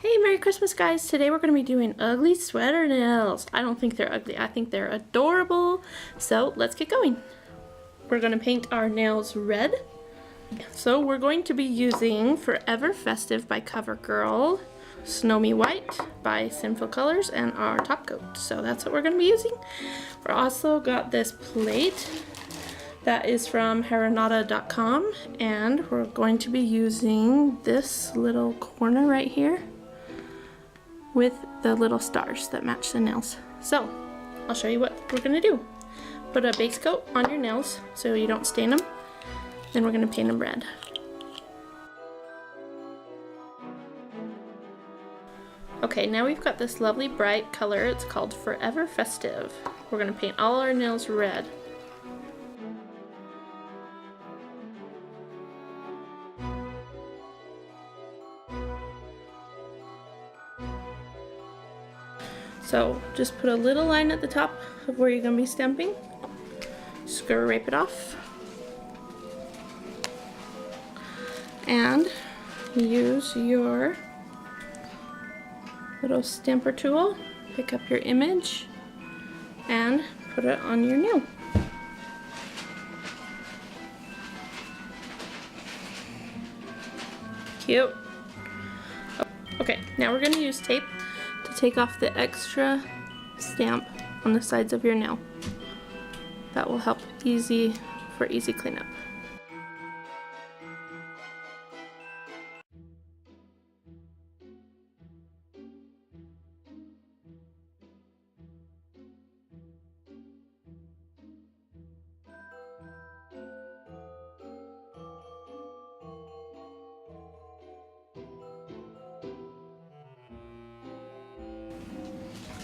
Hey, Merry Christmas, guys! Today we're going to be doing ugly sweater nails. I don't think they're ugly. I think they're adorable. So let's get going. We're going to paint our nails red. So we're going to be using Forever Festive by Covergirl, Snowy White by Sinful Colors, and our top coat. So that's what we're going to be using. We're also got this plate that is from Haranada.com, and we're going to be using this little corner right here with the little stars that match the nails. So I'll show you what we're gonna do. Put a base coat on your nails so you don't stain them. Then we're gonna paint them red. Okay, now we've got this lovely bright color. It's called Forever Festive. We're gonna paint all our nails red. So just put a little line at the top of where you're going to be stamping. Scrape it off. And use your little stamper tool. Pick up your image and put it on your nail. Cute. Okay, now we're going to use tape to take off the extra stamp on the sides of your nail. That will help for easy cleanup.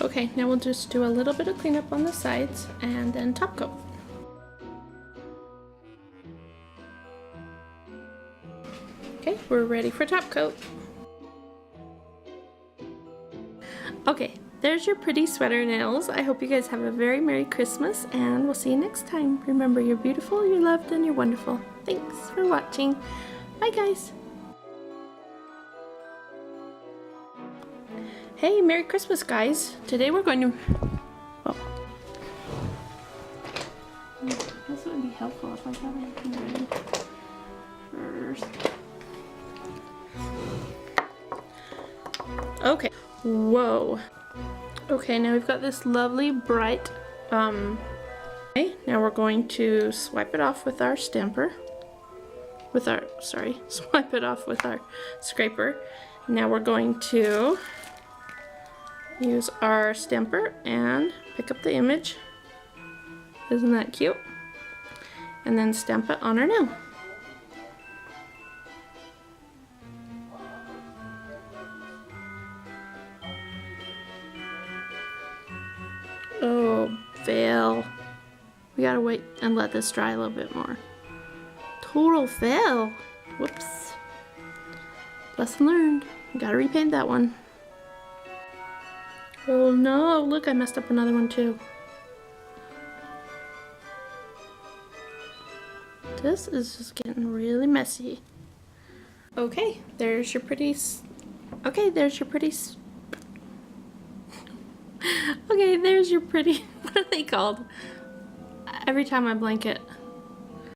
Okay, now we'll just do a little bit of cleanup on the sides and then top coat. Okay, we're ready for top coat. Okay, there's your pretty sweater nails. I hope you guys have a very Merry Christmas, and we'll see you next time. Remember, you're beautiful, you're loved, and you're wonderful. Thanks for watching. Bye, guys. Hey, Merry Christmas, guys. Today we're going to... Oh. This would be helpful if I got everything ready first. Okay. Whoa. Okay, now we've got this lovely bright... Okay, now we're going to swipe it off with our stamper. Swipe it off with our scraper. Now we're going to use our stamper and pick up the image. Isn't that cute? And then stamp it on our nail. Oh, fail. We gotta wait and let this dry a little bit more. Total fail. Whoops. Lesson learned. Gotta repaint that one. Oh no, look, I messed up another one too. This is just getting really messy. Okay, there's your pretty... Okay, there's your pretty... Okay, there's your pretty... What are they called? Every time I blank it,